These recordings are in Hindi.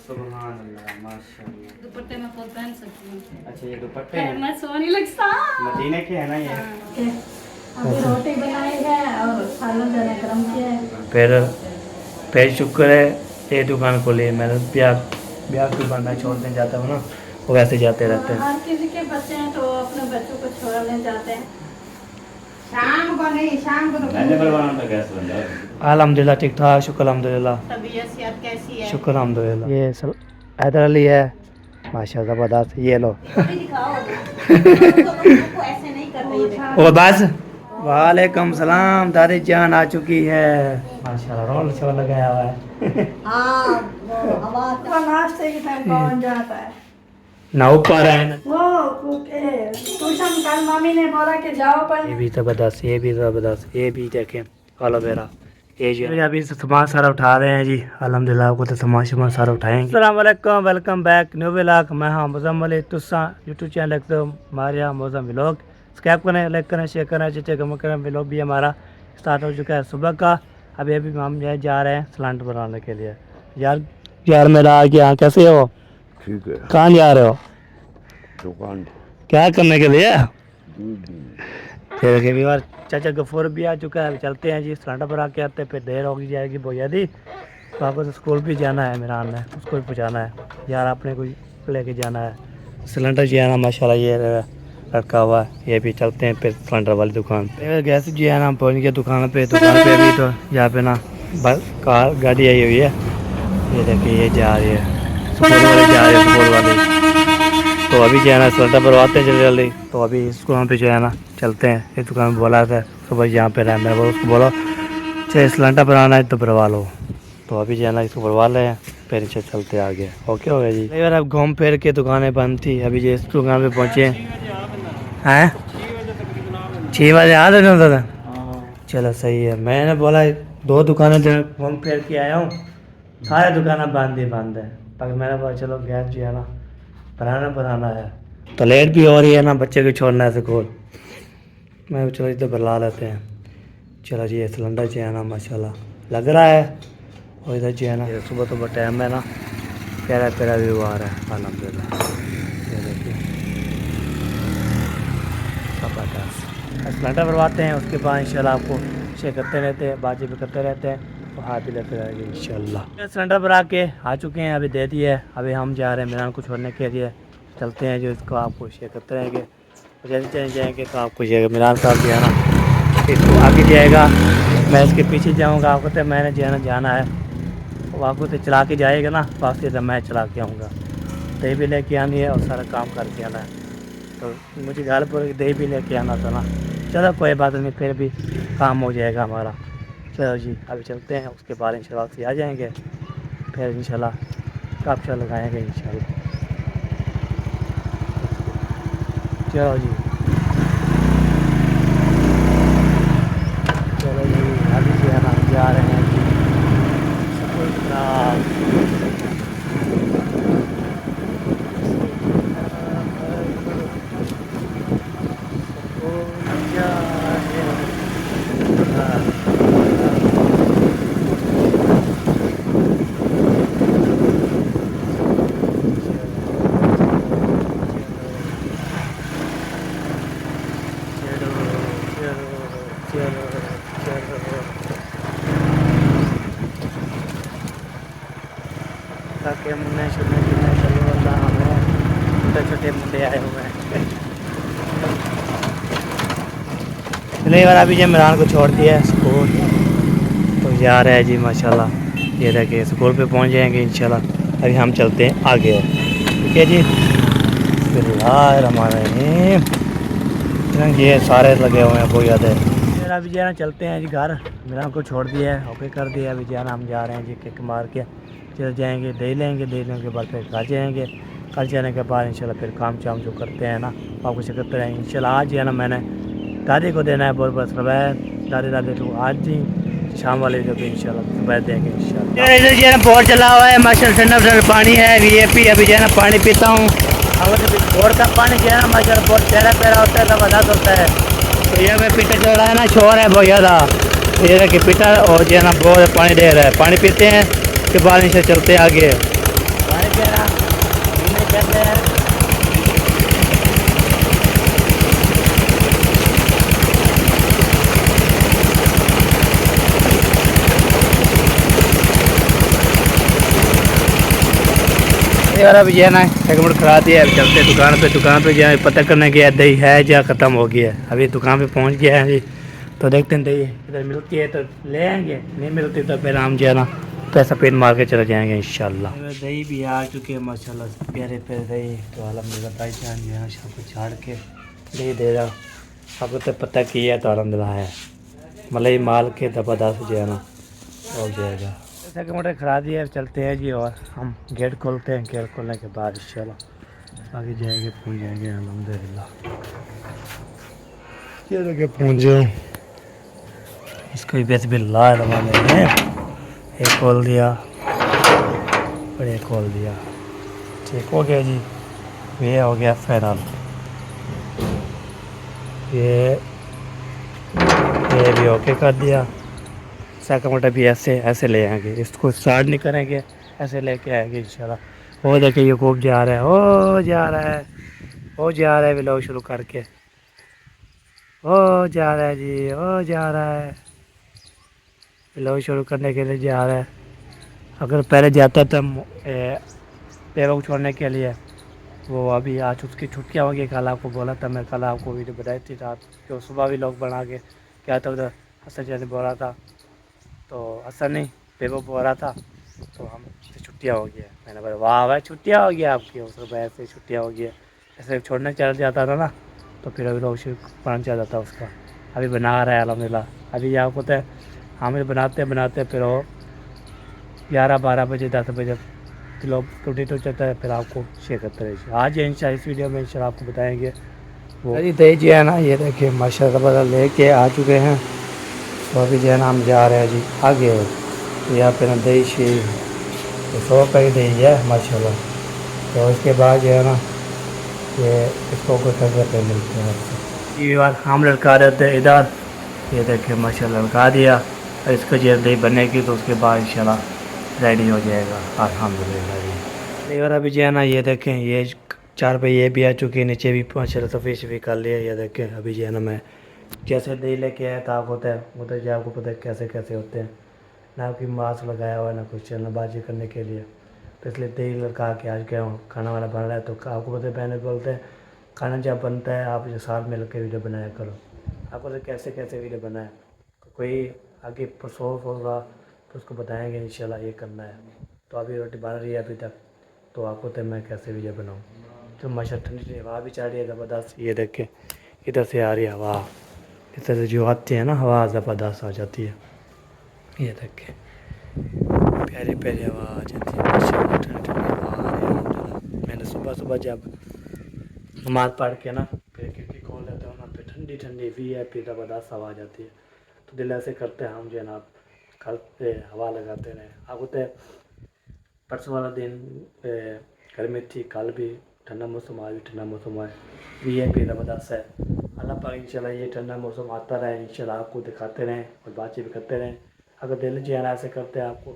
सुभान अल्लाह माशाल्लाह। दुपट्टे में खुद पहन सकती हूँ। अच्छा ये दुपट्टे हैं मैं सोनी लगता मदीने के है ना ये? अभी रोटी बनाई है और सालन जरा गरम किया है। फिर शुक्र है ये दुकान खोली। मैंने ब्याह की दुकान में छोड़ने जाता हूँ ना, वो वैसे जाते रहते हैं। हर किसी के बच्चे हैं तो अपने बच्चों को छोड़ने जाते हैं। शाम को नहीं, शाम को तो अल्हम्दुलिल्लाह ठीक ठाक, शुक्र अल्हम्दुलिल्लाह। तबीयत सेहत कैसी है? शुक्र अल्हम्दुलिल्लाह। ये हैदर अली है माशाल्लाह ज़बरदस्त। ये लो अभी दिखाओ ना। को ऐसे नहीं करते ये देखो। ओ बस। वालेकुम सलाम, दादी जान आ चुकी है माशाल्लाह। रोल शो लगाया हुआ है। हाँ वो हवा वो नाश्ते के टाइम पहुंच जाता है। ना ऊपर है ना। वो ट्यूशन कल मम्मी ने बोला कि जाओ पर ये भी ज़बरदस्त, ये भी ज़बरदस्त। ये भी देखें एलोवेरा। ये जो अभी सामान सारा उठा रहे हैं जी अल्हम्दुलिल्लाह। आपको तो सामान सारा उठाएंगे। अस्सलाम वालेकुम, वेलकम बैक न्यू व्लॉग। मैं हाँ मुज़म्मिल तुसा यूट्यूब चैनल लिखते हो मारिया मौज़म व्लॉग। सब्सक्राइब करें, लाइक करें, शेयर करें, चेक करें। व्लॉग भी हमारा स्टार्ट हो चुका है सुबह का। अभी हम जा रहे हैं सलांट बनाने के लिए। यार मेरा आ गया। कैसे हो? ठीक है। कहाँ जा रहे हो? दुकान क्या करने के लिए? फिर बार चाचा गफूर भी आ चुका है। अभी चलते हैं जी सिलेंडर पर आके आते हैं, फिर देर हो जाएगी भैया दी। पापा से स्कूल भी जाना है, मेरा आना है, उसको भी पहुँचाना है यार, अपने को लेके जाना है। सिलेंडर जो है ना माशाल्लाह ये रखा हुआ है। ये भी चलते हैं फिर सिलेंडर वाली दुकान पे। गैस जो है ना पहुँच गया दुकान पे भी तो यहाँ पे ना बस कार गाड़ी आई हुई है। ये देखिए ये जा रही है स्कूल वाली, जा रही है स्कूल वाली। तो अभी जो है ना सिलेंडर भरवाते हैं जल्दी। तो अभी इसको वहाँ पे जो है ना चलते हैं। इस दुकान में बोला था सुबह यहाँ पे रहा, मैं उसको बोला चाहे सिलेंडर भरवाना है तो भरवा लो। तो अभी जो है ना इसको भरवा ले, फिर नीचे चलते आगे। ओके हो गया जी। यार अब घूम फिर के दुकानें बंद थी। अभी जो इस दुकान पे पहुँचे हैं 6 बजे आ रहे था। चलो सही है। मैंने बोला 2 दुकानें घूम फिर के आया हूँ, सारे दुकानें बंद ही बंद है। पर मैंने बोला चलो गैस जो है ना बनाना है। तो लेट भी हो रही है ना, बच्चे को छोड़ना है स्कूल। मैं चलो इधर भरला लेते हैं। चलो जी ये सिलेंडर जो है ना माशाल्लाह लग रहा है। और इधर जो है ना सुबह टाइम है ना, प्यारा व्यू आ रहा है अल्हम्दुलिल्लाह। ये देखिए सिलेंडर भरवाते हैं, उसके बाद इंशाल्लाह आपको शेयर करते रहते हैं, बातचीत भी करते रहते हैं और हाथ भी लेते रहेंगे इंशाल्लाह। सिलेंडर भरा के आ चुके हैं, अभी दे दिए। अभी हम जा रहे हैं मीरान को छोड़ने के लिए। चलते हैं जो इसको आपको शेयर करते रहेंगे। जैसे चले जाएंगे तो आपको शेयर मीरान साहब जो है ना इसको आगे जाएगा, मैं इसके पीछे जाऊँगा। आपको तो मैंने जो है ना जाना है, वो आपको तो चला के जाएगा ना, वापसी तो मैं चला के आऊँगा। दही भी लेके आनी है और सारा काम करके आना है। तो मुझे घर पर दही भी लेके आना था ना। चलो कोई बात नहीं, फिर भी काम हो जाएगा हमारा। चलो जी अभी चलते हैं, उसके बाद इंशाल्लाह वापसी आ जाएंगे, फिर इंशाल्लाह काफी लगाएंगे इंशाल्लाह। चलो जी अभी जो है ना जा रहे हैं जी के मुन्ने छोटे मुंडे आए हुए हैं। चलिए बार अभी जब इमरान को छोड़ दिया स्कूल तो जा रहा है जी माशाल्लाह। ये देखिए स्कूल पे पहुंच जाएंगे इंशाल्लाह। अभी हम चलते हैं आगे, ठीक है जी। बिस्मिल्लाहिर्रहमानिर्रहीम। ये सारे लगे हुए हैं, बहुत ज़्यादा है। अभी जो है ना चलते हैं जी घर। इमरान को छोड़ दिया है, ओके कर दिया। अभी जो है ना हम जा रहे हैं जी किक मार के चल जाएंगे, दे लेंगे के बाद फिर घर जाएंगे। घर जाने के बाद इंशाल्लाह फिर काम चाम जो करते हैं ना आपको करते रहेंगे इंशाल्लाह। आज जो है ना मैंने दादी को देना है बहुत सुबह। दादी तो आज ही शाम वाले जो भी इंशाल्लाह सुबह देंगे इंशाल्लाह। इधर जो है ना बोर चला हुआ है माशाल्लाह, ठंडा पानी है VIP। अभी जो है ना पानी पीता हूँ। बोर का पानी जो है ना माशाल्लाह बहुत प्यारा होता है, ज़बरदस्त होता है। तो ये मैं पीटर चल रहा है ना, शोर है बहुत ज़्यादा। ये कि पीटर और जो है ना बहुत पानी दे रहा है, पानी पीते हैं उसके बाद इनसे चलते आगे हमारे क्या करते हैं। यार अभी जो है ना 1 मिनट खड़ा दिया, अब चलते दुकान पे जाए पता करने गया दही है या ख़त्म हो गया है। अभी दुकान पे पहुंच गया है जी, तो देखते हैं दही इधर मिलती है तो ले आएंगे, नहीं मिलती तो फिर हम जो है ना पैसा पेन मार के चले जाएंगे इंशाल्लाह। दही भी आ चुके हैं माशाल्लाह, प्यारे प्यारे दही। तो अलहमदिल्ला भाईजान जो है शाम को छाड़ के दही दे रहा, आपको तो पता किया तो अलहमदिल्ला है मलाई माल के ज़बरदस्त जो है ना हो जाएगा। 1 मिनट खड़ा दिया, चलते हैं जी और हम गेट खोलते हैं। गेट खोलने के बाद इंशाल्लाह आगे जाएंगे, पहुंच जाएंगे अल्हम्दुलिल्लाह। ये देखिए पहुंच जाओ, इसको भी बिस्मिल्लाह एक खोल दिया और एक खोल दिया, ठीक हो गया जी। ये हो गया फाइनल, ये भी ओके कर दिया। 1 मिनट भी ऐसे ले आएंगे, इसको स्टार्ट नहीं करेंगे, ऐसे लेके आएंगे इंशाल्लाह। वो देखिए ये खूब जा रहा है, वो जा रहा है व्लॉग शुरू करके, वो जा रहा है जी, वो जा रहा है व्लॉग शुरू करने के लिए जा रहा है। अगर पहले जाता था पेरों को छोड़ने के लिए, वो अभी आज उसकी छुट्टियाँ होंगी। कल आपको बोला था मैं, कल आपको वीडियो बनाई थी रात, जो सुबह भी लोग बना के क्या था उधर हसन जैसे बोल रहा था, तो हसन नहीं पेपो बोल रहा था, तो हम छुट्टियाँ हो गया। मैंने बोला वाह भाई छुट्टियाँ हो गया आपकी, उस वजह से छुट्टियाँ हो गया। ऐसे छोड़ने चला जाता था ना, तो फिर अभी लोग पढ़ने चला जाता उसका। अभी बना रहा है अल्हम्दुलिल्लाह। अभी आपको तो हमें बनाते फिर वो 11-12 बजे 10 बजे लोग टूटी तो चलता है, फिर आपको शेयर करते रहिए। आज इंशाल्लाह इस वीडियो में इंशाल्लाह आपको बताएंगे। वो अभी दही जी है ना, ये देखिए माशाल्लाह लेके आ चुके हैं। तो अभी जो है ना हम जा रहे हैं जी आगे। तो यहाँ पे ना दही शी 100 रुपये की दही है माशाल्लाह। तो इसके बाद जो है ना ये इसको कुछ रुपये मिलते हैं। ये बार हम लड़का देते हैं इधर, ये देखिए माशाल्लाह लड़का दिया। और इसको जो दही बनेगी तो उसके बाद इंशाल्लाह रेडी हो जाएगा अल्हम्दुलिल्लाह जी। और अभी जो है ना ये देखें ये 4 रुपये ये भी आ चुके हैं, नीचे भी माशाल्लाह सफ़ेद भी कर लिया। ये देखें अभी जो है ना मैं जैसे दही लेके आया था होता है उधर जो आपको पता है कैसे कैसे होते हैं, ना कोई मास्क लगाया हुआ ना कुछ चलनाबाजी करने के लिए। तो इसलिए दही लगा के आज गया हूँ, खाना वाना बन रहा है। तो आपको पता है बहने बोलते हैं खाना जब बनता है आप जो साथ मिल के वीडियो बनाया करो। आपको तो कैसे कैसे वीडियो बनाए, कोई आगे परसों होगा तो उसको बताएंगे इंशाल्लाह ये करना है। तो अभी रोटी बन रही है अभी तक, तो आपको तो मैं कैसे वीडियो बनाऊँ। तो माशा ठंडी हवा भी चल रही है ज़बरदस्त। ये देखें इधर से आ रही है हवा, इस तरह से जो आती है ना हवा ज़बरदस्त आ जाती है। ये देखें प्यारी प्यारी हवा आ जाती है माशाल्लाह, ठंडी ठंडी हवा आ रही है। मैंने सुबह जब नमाज़ पढ़ के ना फिर खिड़की खोल लेते हो ना, फिर ठंडी ठंडी VIP ज़बरदस्त हवा आ जाती है। तो दिल ऐसे करते हैं हम जो है ना कल पे हवा लगाते रहे। आपको तो परसों वाला दिन गर्मी थी, कल भी ठंडा मौसम, आज भी ठंडा मौसम है। VIP ज़बरदस्त है। अल्लाह पाक इंशाल्लाह ये ठंडा मौसम आता रहे, इंशाल्लाह आपको दिखाते रहें और बातचीत भी करते रहें। अगर दिल जो है ना ऐसे करते हैं आपको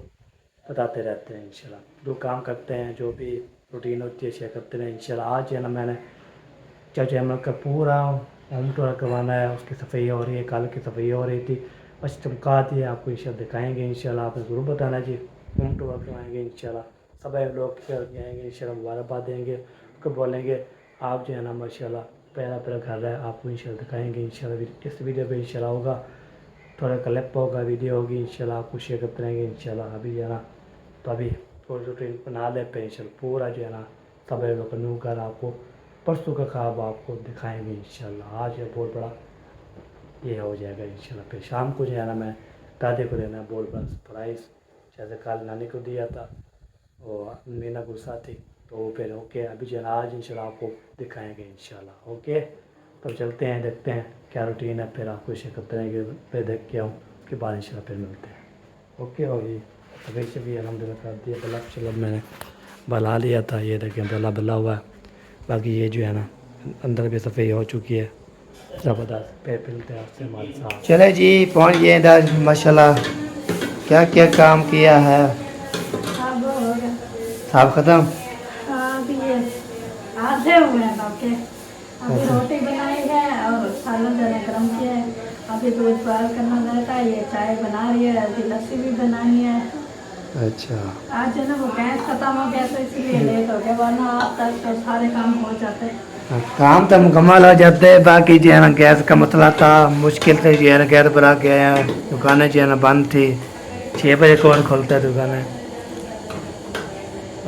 बताते रहते हैं इंशाल्लाह। जो काम करते हैं जो भी रूटीन होती है शेयर करते रहें इंशाल्लाह। आज जो है ना मैंने चाचा अमल का पूरा होम टूर करवाना है, उसकी सफाई हो रही है, कल की सफाई हो रही थी, बस चमका दिए आपको इंशाल्लाह दिखाएंगे इंशाल्लाह। आपने ज़रूर बताना जी, होम टूर करवाएंगे इंशाल्लाह। सब लोग जाएंगे इंशाल्लाह, मुबारकबाद देंगे, उसको बोलेंगे आप जो है ना माशाल्लाह पहला घर है, आपको इंशाल्लाह दिखाएंगे इंशाल्लाह। इस वीडियो पे इंशाल्लाह होगा, थोड़ा क्लिप होगा, वीडियो होगी इंशाल्लाह, आपको शेयर करते रहेंगे इंशाल्लाह। अभी जो है ना तो अभी थोड़ी रूटीन बना ले पे इंशाल्लाह, पूरा जो है ना सब लोग न्यू घर आपको परसों का ख्वाब आपको दिखाएंगे इंशाल्लाह। आज ये बहुत बड़ा ये हो जाएगा इंशाल्लाह। फिर शाम को जो है ना मैं दादी को देना बोल बस प्राइस, जैसे कल नानी को दिया था, वो मीना गुस्सा थी, तो वो फिर ओके अभी जो है ना आज इंशाल्लाह आपको दिखाएंगे इंशाल्लाह। ओके तो चलते हैं, देखते हैं क्या रूटीन है, फिर आपको शेयर करते रहेंगे। फिर देख के आऊँ उसके बाद इंशाल्लाह फिर मिलते हैं। ओके हो जी, अभी से भी अलहमदिल्ला कर दिया बल्ला, चलो मैंने बला लिया था। ये देखें बल्ला हुआ है, बाकी ये जो है ना अंदर भी सफ़ाई हो चुकी है ज़बरदस्त। फिर मिलते हैं आपसे हमारे साथ। चले जी पहुँच गए इधर माशाल्लाह, क्या क्या काम किया है साहब खत्म। हाँ, अभी ये आधे हुए हैं बाकी। अभी अच्छा। रोटी बनाई है और सालन जने गरम किया है। अभी दूध बॉयल करना रहता है, ये चाय बना रही है, अभी लस्सी भी बनानी है। अच्छा। आज जो है ना वो गैस खत्म हो गया तो इसलिए लेट हो गया, वरना अब तक तो सारे काम हो जाते हैं। काम तो मुकम्मल हो जाते हैं, बाकी जो है ना गैस का मसला था, मुश्किल से जो है ना गैस भरा के आया। दुकानें जो है ना बंद थी, 6 बजे कौन खोलता है दुकानें।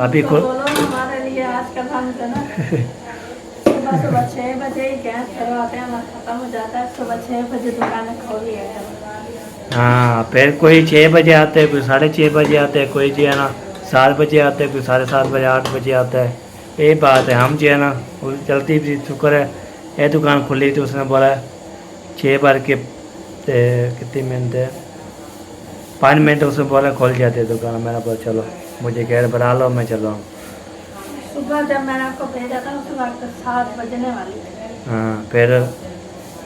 अभी तो खोल बोलो ना, हमारे लिए आजकल हम जो ना सुबह सुबह 6 बजे ही गैस करवाते हैं, ना खत्म हो जाता है। सुबह 6 बजे दुकानें खोल लिया है। हाँ, फिर कोई 6 बजे आते हैं, कोई 6:30 बजे आते हैं, कोई जो है ना 7 बजे आते हैं, कोई 7:30 बजे 8 बजे आता है। ये बात है, हम जो है ना वो चलती भी शुक्र है। ये दुकान खुली थी, उसने बोला 6 बार के कितनी मिनट है, 5 मिनट उसने बोला खोल जाते दुकान। मैंने बोला चलो मुझे गैर बना लो, मैं चल रहा हूँ। सुबह जब मैंने आपको भेजा था उस वक्त 7 बजने वाली है। हाँ,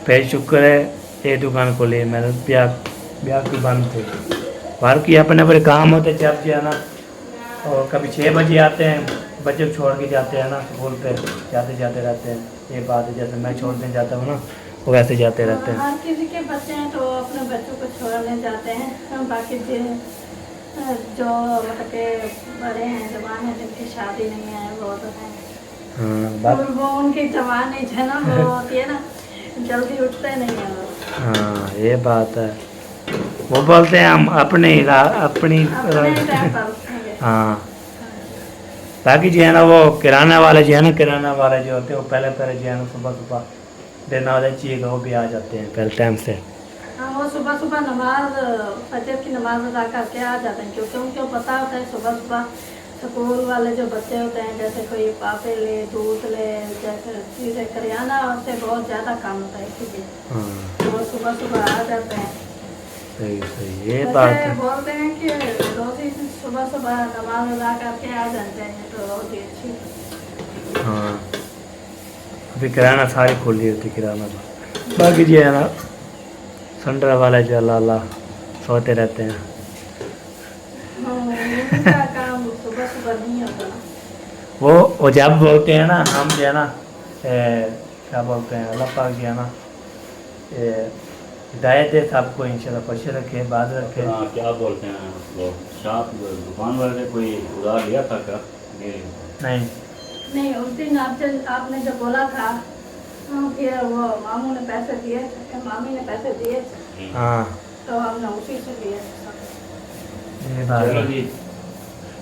फिर शुक्र है ये दुकान खोली। मैंने ब्याह की बंद थी, बाहर की अपने अपने काम होते जब जो है ना। और कभी 6 बजे आते हैं, बच्चे को छोड़ के जाते हैं ना स्कूल पे, जाते जाते रहते हैं। ये बात है, जैसे मैं छोड़ने जाता हूँ ना, वो वैसे जाते रहते हैं। हर किसी के बच्चे हैं तो वो अपने बच्चों को छोड़ने जाते हैं। हम बाकी जो मतलब के बड़े हैं, जवान हैं, जिनकी शादी नहीं है, वो तो है। हाँ बात, और वो उनकी जवानी जो है ना वो होती है ना, जल्दी उठते नहीं है वो। हाँ ये बात है। वो बोलते हैं हम अपनी अपने ही टाइम पर उठेंगे। हाँ, बाकी जो है ना वो किराना वाले जो है ना, किराना वाले जो होते हैं वो पहले पहले जो है ना सुबह सुबह देना वाले चाहिए, वो भी आ जाते हैं पहले टाइम से। हाँ, वो सुबह सुबह नमाज फजर की नमाज अदा करके आ जाते हैं, क्योंकि उनको पता होता है सुबह सुबह स्कूल वाले जो बच्चे होते हैं, जैसे कोई पापे ले, दूध ले, जैसे चीज़ें करियाना, उससे बहुत ज़्यादा काम होता है, इसीलिए हाँ वो सुबह सुबह आ जाते हैं। सही सही, ये वैसे बात है। बोलते हैं कि रोज़ ही सुबह सुबह नमाज अदा करके आ जाते हैं तो बहुत ही अच्छी। हाँ, अभी किराना सारी खुली होती किराना तो। बाकी जो है ना संडरा वाले जो अल्लाह सोते रहते हैं। हाँ, उनका काम सुबह सुबह नहीं होता ना। वो जब बोलते हैं ना, हम जो है ना क्या बोलते हैं, अल्लाह पाक जो है ना हिदायत है सबको, इंशाल्लाह खुश रखे, बात रखे। हाँ, क्या बोलते हैं वो शॉप दुकान वाले ने कोई उधार लिया था क्या? नहीं नहीं, उस दिन आपने जो बोला था, फिर वो मामू ने पैसे दिए थे, मामी ने पैसे दिए थे, हाँ तो हमने उसी से लिए थे। ये बात चलो है। जी,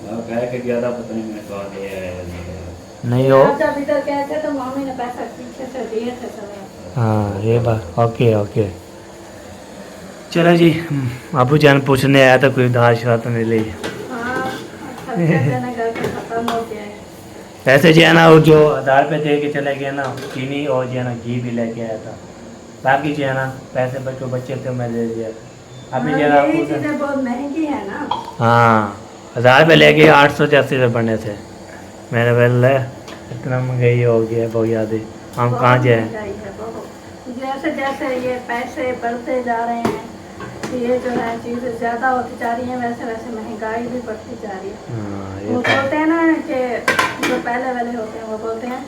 मैं कह के गया था, पता नहीं मैं कहा गया है। नहीं हो, आप जब इधर गए थे तो मामी ने पैसा पीछे से दिए थे सब। हाँ ये बात, ओके ओके। चलो जी, अबू जान पूछने आया था कोई उधार शरात नहीं ली। हाँ, खर्चा देना घर का खत्म हो गया है। पैसे जो है ना वो जो 1000 रुपये दे के चले गए ना, चीनी और जो है ना घी भी लेके आया था। बाकी जो है ना पैसे बच्चे थे मैं दे दिया था। अभी हाँ, जो है यही ना चीज़ें बहुत महंगी है ना। हाँ, 1000 रुपये लेके 880 रुपये बने थे। मैंने बोला इतना महंगाई हो गया, बहुत ज़्यादा, हम बहुत कहाँ जाए। महंगाई है बहुत। जैसे जैसे ये पैसे बढ़ते जा रहे हैं, ये जो है चीज़ें ज़्यादा होती जा रही हैं, वैसे वैसे महंगाई भी बढ़ती जा रही है। हाँ वो ये बोलते हैं ना कि जो पहले वाले होते हैं वो बोलते हैं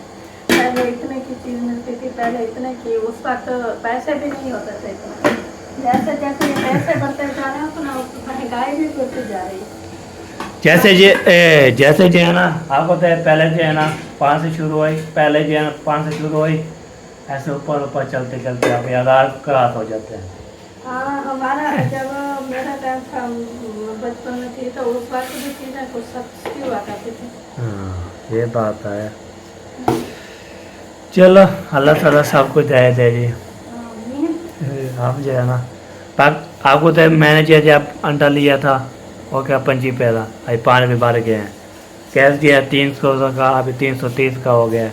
पहले इतने की चीज़ मिलती थी, पहले इतने की, उस वक्त पैसे भी नहीं होते थे इतने। जैसे जैसे ये पैसे बढ़ते जा रहे हैं उतना महंगाई भी बढ़ती जा रही है। जैसे जो है ना आपको तो पहले जो है ना 5 से शुरू हुई, पहले जो है ना 5 से शुरू हुई, ऐसे ऊपर ऊपर चलते चलते अभी 1000 का हाथ हो जाते हैं। हाँ, हमारा जब मेरा टाइम था, बचपन में थी, तो उस वक्त भी चीज़ें कुछ सस्ती हुआ करती थी। हाँ ये बात है। चलो अल्लाह ताला सबको दे दे जी। हम जो है ना आपको तो मैंने जब अंडा लिया था वो क्या 25 पैसा, अभी 5 भी बढ़ गए हैं। कैश दिया 300 का, अभी 330 का हो गया।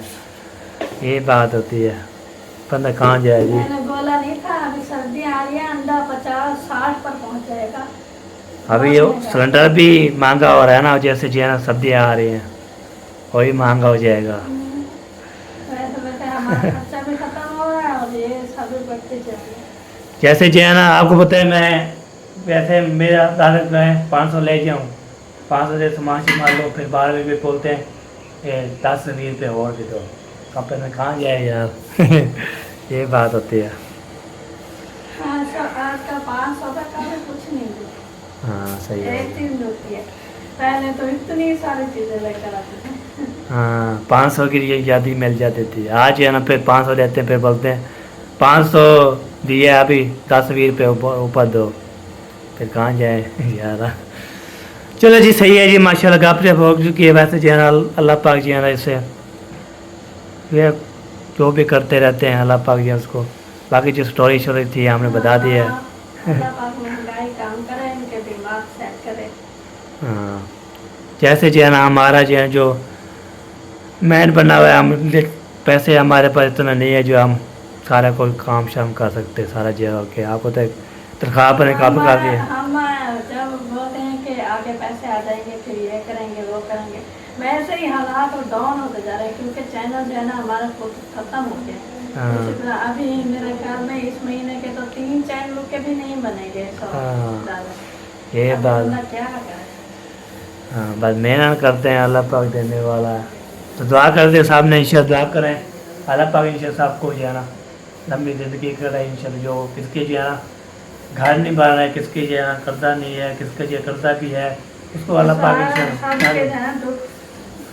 ये बात होती है, बंदा कहाँ जाए जी। मैंने बोला नहीं था, अभी सर्दी आ रही है, अंडा 50-60 पर पहुंच जाएगा। अभी ये सिलेंडर भी महंगा हो रहा है ना, जैसे जो है ना सब्जियाँ आ रही हैं वही महंगा हो जाएगा। वैसे वैसे हमारा खर्चा भी खत्म हो रहा है और ये सब भी बढ़ते जा रही है। जैसे जो है ना आपको पता है, मैं वैसे मेरा तारीख है 500 ले जाऊँ, 500 से सामान मान लो, फिर 12 रुपये बोलते हैं 10-20 रुपये और दे दो। कपड़े में कहाँ जाए यार ये बात होती है। आज का 500 का भी कुछ नहीं है। हाँ सही है। एक चीज होती है, पहले तो इतनी सारी चीजें लेकर आते थे। हाँ 500 की ये यादी मिल जाती थी। आज है ना फिर 500 देते हैं, फिर बोलते हैं 500 दिए अभी 10-20 रुपये ऊपर दो, फिर कहाँ जाए यार। चलो जी सही है जी, माशाल्लाह गपशप हो चुकी है। वैसे जो है ना अल्लाह पाक जी है ना इससे ये जो भी करते रहते हैं अल्लाह पाक जी उसको, बाकी जो स्टोरी थी हमने बता दी है। अल्लाह पाक महंगाई काम करे, इनके दिमाग सेट करे। हाँ जैसे जो है ना हमारा जो है जो मैन बना हुआ है, हम पैसे हमारे पास इतना नहीं है जो हम सारा कोई काम शाम कर सकते सारा जगह के। आपको तो तनख्वाह पर काफ़ी काफ़ी है। हम जब बोलते हैं कि आगे पैसे आ जाएंगे फिर ये करेंगे वो करेंगे, वैसे ही हालात और डाउन होते जा रहे हैं, क्योंकि चैनल जो है ना हमारा खत्म हो गया हाँ। इसी तरह अभी मेरे ख्याल में इस महीने के तो 3 चैनल के भी नहीं बनेंगे। हाँ। ये बात क्या करें। हाँ बस मेहनत करते हैं, अल्लाह पाक देने वाला है। तो दुआ करते हैं साहब ने, इंशाल्लाह दुआ करें अल्लाह पाक इंशाल्लाह साहब को जो है ना लंबी ज़िंदगी करे इंशाल्लाह। जो किसके जो है ना घर नहीं बन रहा है, किसके जो है ना कर्जा नहीं है, किसके जो कर्जा भी है, उसको अल्लाह पाक इंशाल्लाह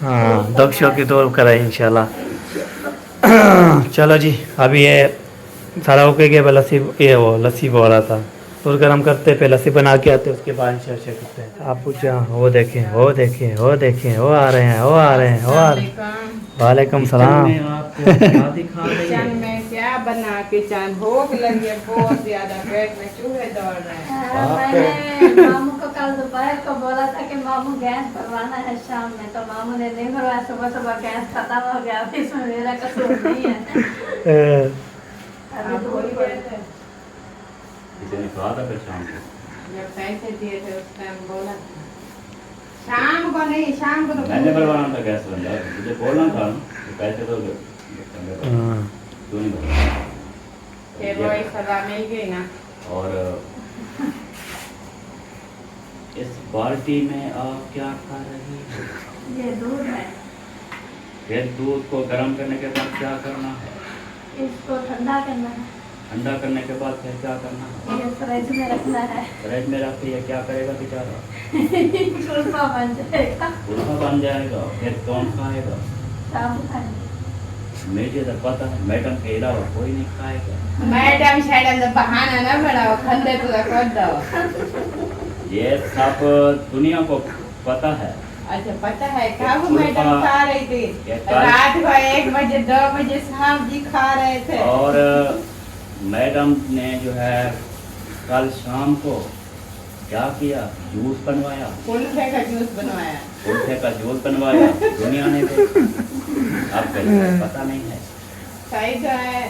हाँ दुख शोक की दूर करे इंशाल्लाह। चलो जी अभी ये सारा हो गया। लस्सी ये वो लस्सी बोल रहा था तो गर्म करते पे लस्सी बना के आते, उसके बाद शेयर करते हैं। आप पूछे वो देखें वो देखें वो देखें वो आ रहे हैं वो आ रहे हैं वो आ रहे हैं। वालेकुम सलाम। किचन में क्या बना, किचन भूख लगी है बहुत ज्यादा, पेट में चूहे दौड़ रहे हैं। मैंने मामू को कल दोपहर को बोला था कि मामू गैस भरवाना है शाम में, तो मामू ने नहीं भरवाया। सुबह सुबह गैस खत्म हो गया, अभी इसमें मेरा कसूर नहीं है। अभी तो वही बात है। किसी ने कहा था फिर शाम को जब पैसे दिए थे उस टाइम बोला था। शाम को नहीं, शाम को तो मैंने भरवाना था गैस सिलेंडर, मुझे बोलना था ना कि पैसे तो क्यों नहीं भरवाया। फिर वही सजा मिल गई ना। और इस बाल्टी में आप क्या खा रही हो? ये दूध है, फिर दूध को गर्म करने के बाद क्या करना है? इसको ठंडा करना है, ठंडा करने के बाद फिर क्या करना है? ये फ्रिज में रखना है। फ्रिज में रख के क्या करेगा बेचारा? कुल्फा बन जाएगा। कुल्फा बन जाएगा, फिर कौन खाएगा? शाम को खाएंगे। मुझे तो पता है मैडम के अलावा कोई नहीं खाएगा। मैडम शैडम तो बहाना ना बनाओ, खंडे तो कर दो। ये सब दुनिया को पता है। अच्छा पता है कब मैडम खा रही थी? क्या खा- रात को 1 बजे 2 बजे साहब जी खा रहे थे। और मैडम ने जो है कल शाम को क्या किया? जूस बनवाया, कुल्फे का जूस बनवाया। कुल्फे का जूस बनवाया। दुनिया ने देखा, अब पता नहीं है। सही तो है,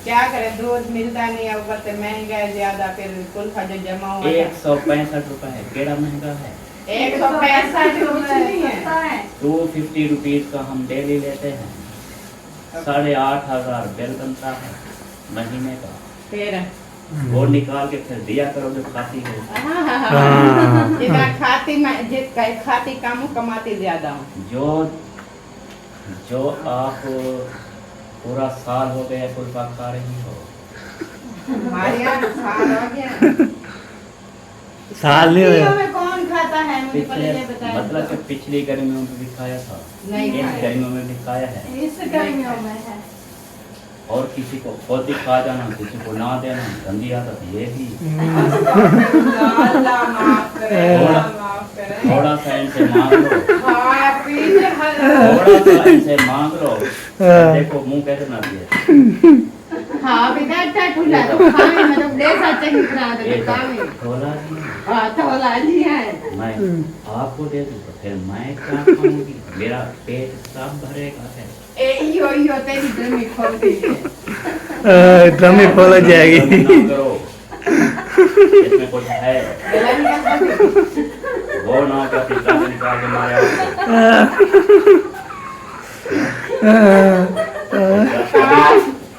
क्या करें, दूध मिलता नहीं है, ऊपर से महंगा है ज्यादा, फिर कुल्फा जो जमा हुआ 165 रुपए है, केड़ा महंगा है। 165 कुछ नहीं है। 250 रुपीज का हम डेली लेते हैं, 8,500 बिल बनता है महीने का। फिर वो निकाल के फिर दिया करो जो खाती है। जितना खाती मैं जितना खाती कम हूँ, कमाती ज्यादा हूँ। जो आप पूरा साल हो गया कुल्फा खा रही हो। हमारे यहाँ साल हो गया। साल नहीं सर्दियों हुआ। में कौन खाता है, मुझे पहले ये बताया। मतलब कि पिछली गर्मियों में भी खाया था, नहीं इस खाया। गर्मियों में भी खाया है। इस गर्मियों में है। और किसी को खुद ही खा जाना, किसी को ना देना, गंदी आदत ये भी। अल्लाह माफ करे, अल्लाह माफ करे। थोड़ा सा इनसे मांग लो, हाँ, पीछे थोड़ा सा इनसे मांग लो। देखो मुंह कैसे बनाती है। हाँ बेटा अच्छा ठुला तो खावे मतलब देसा चंगी तरह दे खावे। थोड़ा जी हाँ थोड़ा जी है। मैं आपको दे दूँ तो फिर मैं क्या खाऊंगी? मेरा पेट सब भरेगा है। यो तेरी ड्रमी खोल गई है। ड्रम ही खोल जाएगी। ना करो, इसमें कुछ है वो ना का पिता निकाल के मारा।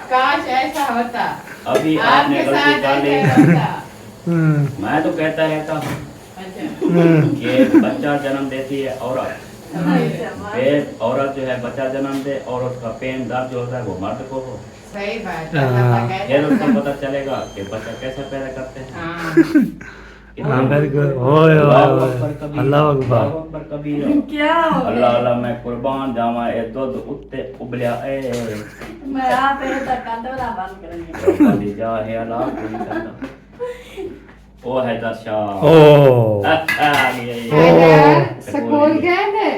काश ऐसा होता, अभी आपने आपके गलती साथ कर ली। ऐसा होता। मैं तो कहता रहता हूँ, कि बच्चा जन्म देती है औरत, फिर औरत जो है बच्चा जन्म दे, औरत का पेन दर्द जो होता है वो मर्द को हो, सही बात हाँ। फिर उसको पता चलेगा कि बच्चा कैसे पैदा करते हैं। हाँ बिल्कुल। ओए अल्लाह अकबर कबीर, अल्लाह अकबर। अल्लाह अकबर कबीर। क्या हो गया? अल्लाह अल्लाह मैं कुर्बान जावा ए दूध उत्ते उबलिया ए मैं आप पहले तक कंधोला बंद करेंगे। बंदी जा है अल्लाह कोई करता। ओ हैदर शाह। ओ आ गए। हैदर स्कूल गए थे?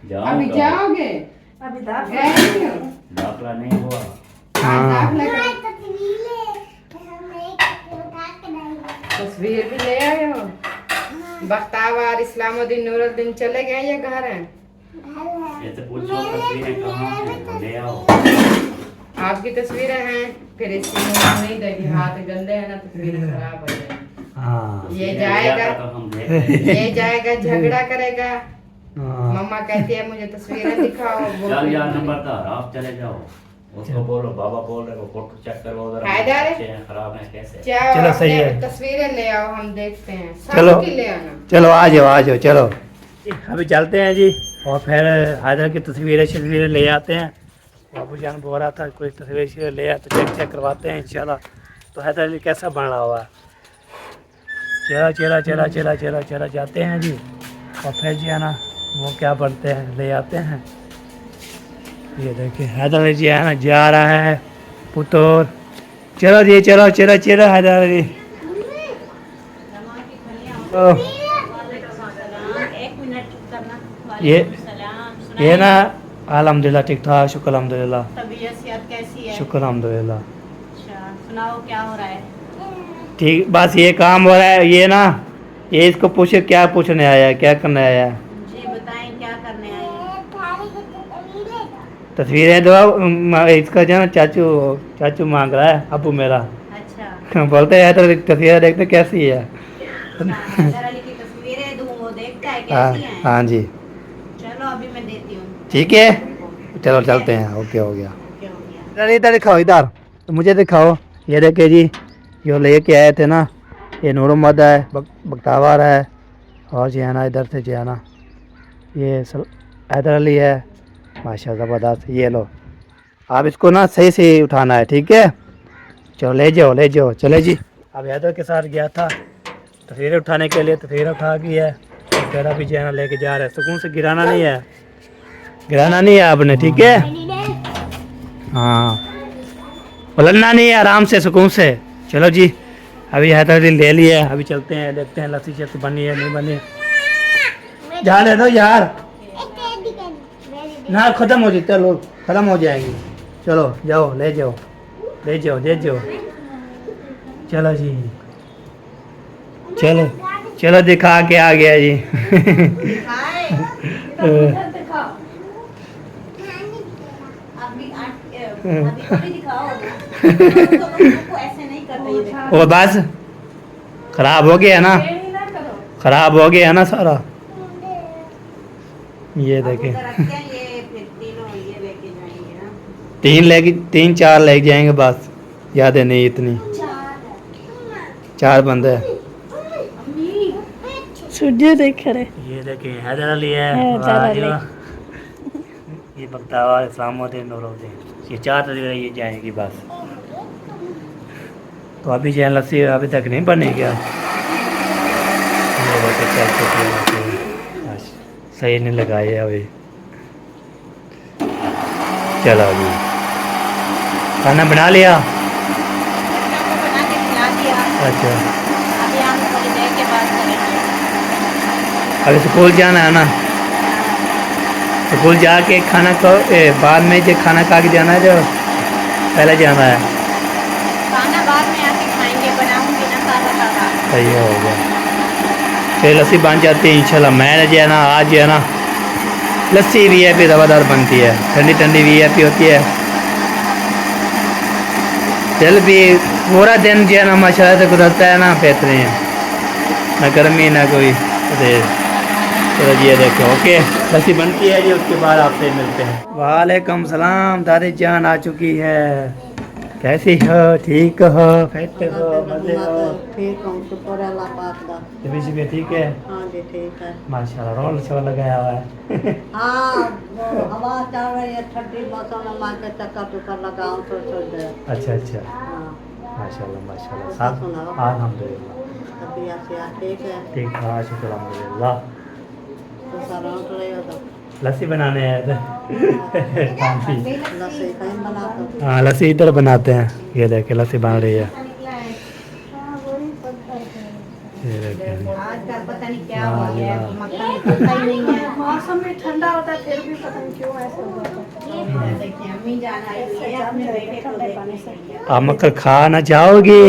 जाऊंगा। अभी जाओगे? अभी दाब गए नहीं हो? दाखला नहीं हुआ। दाखला का तस्वीर भी ले आए हो? बख्तावर इस्लामुद्दीन नूरुद्दीन चले गए या घर हैं? ये तो पूछो तस्वीरें कहाँ हैं, ले आओ। आपकी तस्वीरें हैं, फिर इसकी नूर नहीं देगी, हाथ गंदे हैं ना, तस्वीरें खराब हो जाएंगी। हाँ ये जाएगा, तो हम देख लेंगे। ये जाएगा झगड़ा करेगा, हाँ। मम्मा कहती है मुझे तस्वीरें दिखाओ। वो चल यार नंबरदार आप चले जाओ, उसको बोलो बाबा बोल रहे हो फोटो चेक करो उधर हैदर? अच्छे हैं खराब हैं कैसे। जाओ चलो, सही अपने है। तस्वीरें ले आओ, हम देखते हैं। चलो। सबकी ले आना। चलो आ जाओ चलो। अभी चलते हैं जी, और फिर हैदर की तस्वीरें ले आते हैं। बाबू जान बोल रहा था कोई तस्वीर ले आए तो चेक करवाते हैं इंशाल्लाह। तो हैदर अली कैसा बन रहा हुआ। चला जाते हैं जी, और फिर जी है ना वो क्या बनते हैं ले आते हैं। ये देखिए हैदर अली जी है ना जा रहा है पुतौर। चलो जी चलो हैदर अली। ये ना अल्हम्दुलिल्लाह ठीक ठाक, शुक्र अल्हम्दुलिल्लाह, तबीयत सेहत कैसी है? शुक्र अल्हम्दुलिल्लाह अच्छा सुनाओ क्या हो रहा है? ठीक। बस ये काम हो रहा है। ये ना ये इसको पूछे क्या पूछने आया है, क्या करने आया है। जी बताएं क्या करने आए हैं? तस्वीरें दो। इसका जो है ना चाचू मांग रहा है अबू मेरा। अच्छा बोलते हैं तो तस्वीरें देखते कैसी है। हैदर अली की तस्वीरें दूं, वो देखता है हाँ कैसी हैं? हाँ जी चलो अभी मैं देती हूँ। ठीक है, चलो चलते हैं। ओके हो गया। ओके हो गया। इधर दिखाओ, इधर तो मुझे दिखाओ। ये देखे जी जो लेके आए थे ना, ये नूर मोहम्मद है, बख्तावर है, और जो है ना इधर से जो है ना ये हैदर अली है। माशा ज़बरदस्त। ये लो आप इसको ना सही से उठाना है, ठीक है। चलो ले जाओ चले जी। अब हैदर के साथ गया था तस्वीरें उठाने के लिए, तस्वीरें उठा की है। फिर अभी जो है ना लेके जा रहे हैं। सुकून से गिराना नहीं है आपने, ठीक है। हाँ उलझना नहीं है, आराम से सुकून से। चलो जी अभी हैदर अली ले लिया, अभी चलते हैं देखते हैं लस्सी शस्सी बनी है नहीं बनी। जाने दो यार ना, ख़त्म हो जाती है, ख़त्म हो जाएंगी। चलो जाओ ले जाओ। चलो जी चलो दिखा के आ गया जी। दिखाओ अभी थोड़ी दिखाओ तो ऐसे नहीं कर रही है। वो बस खराब हो गया ना, ना करो। खराब हो गया ना सारा। ये अब देखें उधर रखते हैं, ये फिर तीनों ये लेके जाएंगे ना। 3-4 लेके जाएंगे बस, ज़्यादा नहीं इतनी। 4 बंदे। सूर्य देख रहे। ये देखिए हैदर अली है, हैदर वाह अली। जी वाह। ये बख्तावर इस्लामुद्दीन नूरुद्दीन, ये 4 तस्वीरें ये जाएंगी बस। तो अभी जो है लस्सी अभी तक नहीं बनी क्या। ये देखो चल चुकी है लस्सी। बस, सही नहीं लगाई है अभी। चलो अभी खाना बना लिया। बच्चों को बना के खिला दिया। अच्छा अभी हम थोड़ी देर के बाद करेंगे। अभी स्कूल जाना है ना, स्कूल जाके खाना को बाद में जो खाना खा के जाना है, जो पहले जाना है। खाना बाद में आके खाएंगे, बनाऊंगी ना ताज़ा। सही हो गया। फिर लस्सी बन जाती है इंशाल्लाह। मैंने जो है ना आज जो है ना लस्सी VIP दवादार बनती है, ठंडी VIP होती है। दिल भी पूरा दिन जो है ना माशाल्लाह से गुजरता है ना, बेहतरीन, ना गर्मी ना कोई। चलो जी ये देखो ओके लस्सी बनती है जी, उसके बाद आपसे मिलते हैं। वालेकुम सलाम, दादी जान आ चुकी है। कैसी हो? ठीक हो? फिट हो? मजे हो? ठीक हूँ, शुक्र है अल्लाह पाक दा। तबीयत भी ठीक है? हाँ जी ठीक है। माशाल्लाह, रोल शो लगाया हुआ है। हाँ वो हवा चल रही है, ठंडी मौसम में मार के चक्कर टुक्कर लगाऊं तो छोड़ दे। अच्छा अच्छा, हाँ माशाल्लाह माशाल्लाह। और साथ सुनाओ? अल्हम्दुलिल्लाह तबीयत से ठीक है। ठीक है, शुक्र अल्हम्दुलिल्लाह। तो सारा रहे हो तो लस्सी बनाने आए थे। काफी। लस्सी कहीं बनाते। हाँ, लस्सी इधर बनाते हैं। ये देखे लस्सी बन रही है। ये देखे। आजकल पता नहीं क्या हाँ, हो गया है, हाँ। मक्खन पता ही नहीं है। मौसम भी ठंडा होता है फिर भी पता नहीं क्यों ऐसा होता है। देखिए अम्मी जान आई हुई है अपने बेटे को देखने। आप मक्खन खाना चाहोगे?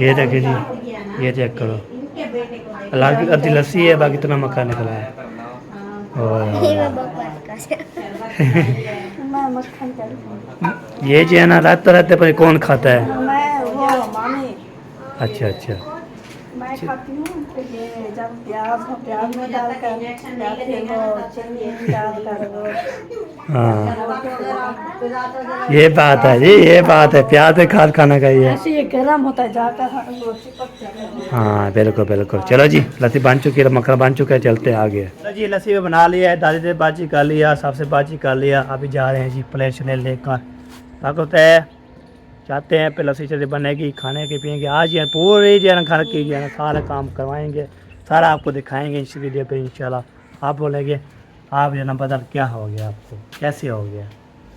ये देखे जी, ये चेक करो। इनके बेटे को देखिए। अल्लाह की अद्धी लस्सी है, बाकी इतना मक्खन निकला है। मैं मक्खन करती ये जो है ना, रहते रहते पर कौन खाता है? हूँ। मैं वो मामी अच्छा अच्छा। मैं खाती हूँ। तो ये जब प्याज में डाल कर या फिर वो चीनी डाल कर वो हाँ, ये बात है जी, ये बात है। प्याज के खाद खाना चाहिए। ऐसे ये गर्म होता है जाकर वो चिपक जाता है। हाँ बिल्कुल बिल्कुल। चलो जी, लस्सी बन चुकी है, मक्खन बन चुका है, चलते हैं आगे। चलो जी, लस्सी भी बना लिया है, दादी से बातचीत कर लिया, सबसे बातचीत कर लिया। अभी जा रहे हैं जी प्लेट स्नैल लेकर। ताकत है, चाहते हैं फिर लस्सी से बनेगी, खाने के पिएंगे। आज यार पूरी जो है ना घर की जो है ना सारा काम करवाएंगे, सारा आपको दिखाएंगे इस वीडियो पे इंशाल्लाह। आप बोलेंगे आप जो है ना बदल क्या हो गया, आपको कैसे हो गया,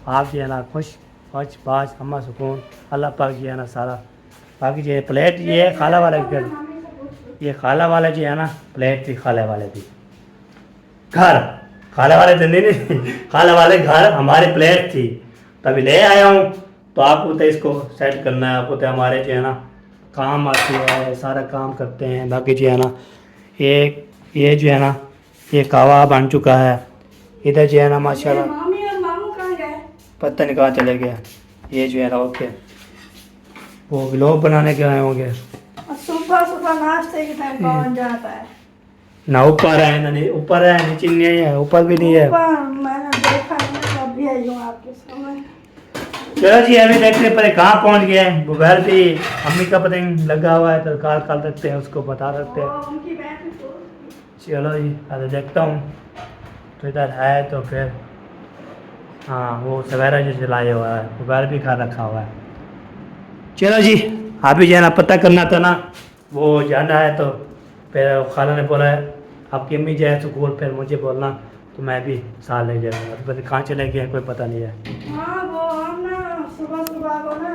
आप जो है ना खुश खुश बाज अम्मा सुकून अल्लाह पाक जो है ना सारा। बाकी जो है प्लेट ये है खाला वाले के, ये खाला वाले जो है ना प्लेट थी खाले वाले थी, घर खाले वाले दिन नहीं, खाले वाले घर हमारी प्लेट थी, तभी ले आया हूँ। तो आपको तो इसको सेट करना है, आपको तो हमारे जो है ना काम आती है, सारा काम करते हैं। बाकी जो है ना ये जो है ना ये कावा बन चुका है। इधर जो है ना माशाल्लाह मामी और मामू कहाँ गए? पता नहीं कहाँ चले गया। ये जो है ना ओके, वो व्लॉग बनाने के आए होंगे। और सुबह सुबह नाश्ते के टाइम कौन जाता है? ना ऊपर है ना ऊपर है, नीचे नहीं है, ऊपर भी नहीं है। ऊपर मैंने देखा नहीं, जब भी आई हूँ आपके सामने। चलो जी, अभी देखते हैं पर कहाँ पहुँच गए हैं। मोबाइल भी अम्मी का पता नहीं लगा हुआ है, तो कॉल कर सकते हैं, उसको बता सकते हैं। वो उनकी बैटरी तो चलो जी, अरे देखता हूँ तो इधर है तो फिर। हाँ, वो सवेरा जो चलाए हुआ है, मोबाइल भी खा रखा हुआ है। चलो जी, अभी जो है ना पता करना था ना, वो जाना है। तो फिर खाला ने बोला है आपकी अम्मी जाए स्कूल, फिर मुझे बोलना, तो मैं भी साथ ले जाऊँगा। तो फिर कहाँ चले गए कोई पता नहीं है। हाँ वो हम ना सुबह सुबह को ना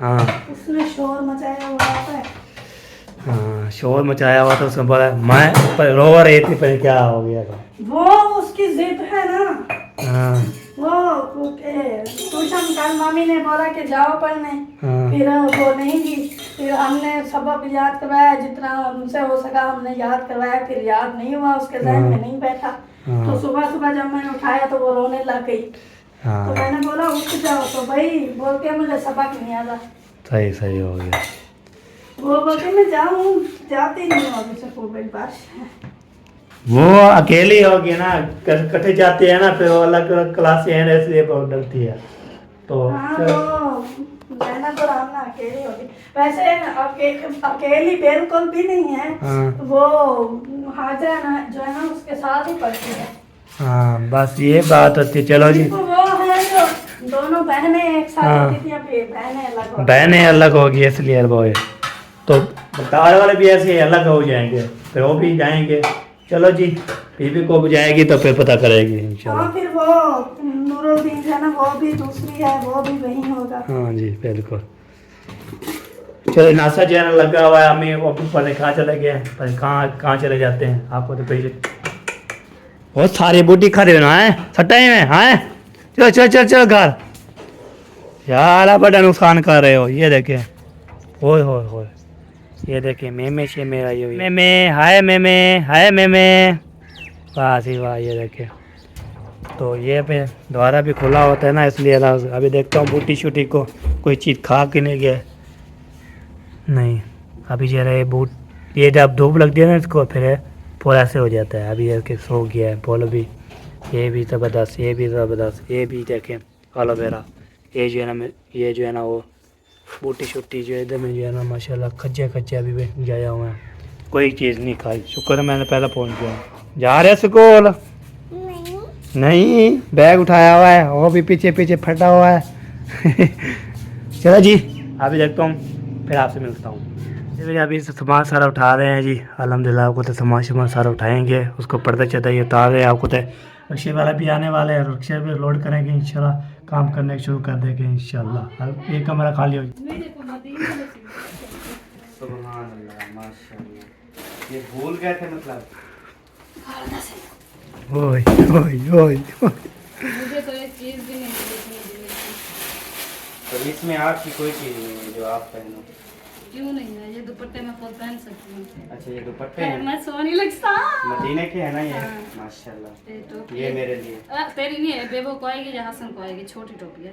हाँ उसने शोर मचाया हुआ है। हाँ, शोर मचाया हुआ था, उसने बोला मैं पर रो रही थी, पर क्या हो गया था। वो उसकी जिद है ना, हाँ वो ट्यूशन कल मामी ने बोला कि जाओ पढ़ने, हाँ फिर वो नहीं गई। फिर हमने सबक याद करवाया, जितना हमसे हो सका हमने याद करवाया, फिर याद नहीं हुआ, उसके जहन में नहीं बैठा। हाँ। तो सुबह सुबह जब मैंने उठाया तो वो रोने लग गई। तो हाँ, मैंने बोला उठ जाओ, तो भाई बोलते मुझे सबक नहीं आता। सही सही हो गया। वो बोलते मैं जाऊँ, जाती नहीं हूँ अभी से, खूब बड़ी बात है। वो अकेली होगी ना, कटे जाती है ना, फिर वो अलग अलग क्लास है ना, इसलिए बहुत डरती है। तो हाँ वो मैंने तो राम ना अकेली होगी, वैसे अकेली बिल्कुल भी नहीं है। हाँ वो हाजा ना जो है ना उसके साथ ही पढ़ती है। हाँ, बस ये बात होती है। चलो जी, सिर्फ वो है जो दोनों बहनें एक साथ हाँ। होती थी, अभी बहनें अलग हो बहनें अलग होगी इसलिए वो है। तो बकार वाले भी ऐसे अलग हो जाएंगे, फिर वो भी जाएंगे। चलो जी, बीबी को भी जाएगी तो फिर पता करेगी इंशाल्लाह। हाँ फिर वो नूरुद्दीन है ना, वो भी दूसरी है, वो भी वही होगा। हाँ जी बिल्कुल। चलो, नाश्ता जो है ना लगा हुआ है, हमें वो पता नहीं कहाँ चले गए, पर कहाँ चले जाते हैं आपको तो पहले बहुत सारी बूटी खा रहे हो ना है सट्टाई में। हाँ चलो चलो चलो चलो घर, यार आप बड़ा नुकसान कर रहे हो। ये देखे, ओए होए होए, ये देखे मेमे से मेरा ये मेमे, हाय मेमे, हाय मेमे, वाह सी वाह। ये देखे, तो ये पे द्वारा भी खुला होता है ना, इसलिए अभी देखता हूँ बूटी शूटी को कोई चीज़ खा के नहीं गया। नहीं, अभी जरा ये बूट ये जब धूप लगती है ना इसको, फिर पूरा से हो जाता है। अभी ये सो गया है, बोलो भी ये भी ज़बरदस्त, ये भी ज़बरदस्त, ये भी देखें एलोवेरा, ये जो है ना वो बूटी शूटी जो है इधर में जो है ना माशाल्लाह खच्चे खच्चे अभी भी जाया हुआ है, कोई चीज़ नहीं खाई। शुक्र है मैंने पहले पहुंच गया। जा रहे स्कूल? नहीं, बैग उठाया हुआ है, वो भी पीछे पीछे फटा हुआ है। चलो जी, अभी देखता हूँ, फिर आपसे मिलता हूँ। अभी सामान सारा उठा रहे हैं जी, अल्हम्दुलिल्लाह। आपको तो सामान सारा उठाएंगे, उसको पर्दा चढ़ा ये उतार रहे हैं। आपको तो रिक्शे वाला भी आने वाले हैं, रिक्शे पे लोड करेंगे इंशाल्लाह, काम करने शुरू कर देंगे इंशाल्लाह। एक कमरा खाली हो ये भूल गए थे मतलब। ओए ओए ओए मुझे तो एक चीज़ भी नहीं मिली। तो इसमें आपकी कोई चीज़ नहीं है जो आप पहनो? क्यों नहीं है? ये दुपट्टे में खुद पहन सकती हूँ। अच्छा, ये दुपट्टे हैं, मैं सोनी लगता। मदीने के है ना ये? हाँ। माशाल्लाह, ये टोपी ये मेरे लिए। तेरी नहीं है, बेबो को आएगी या हसन को आएगी, छोटी टोपी है।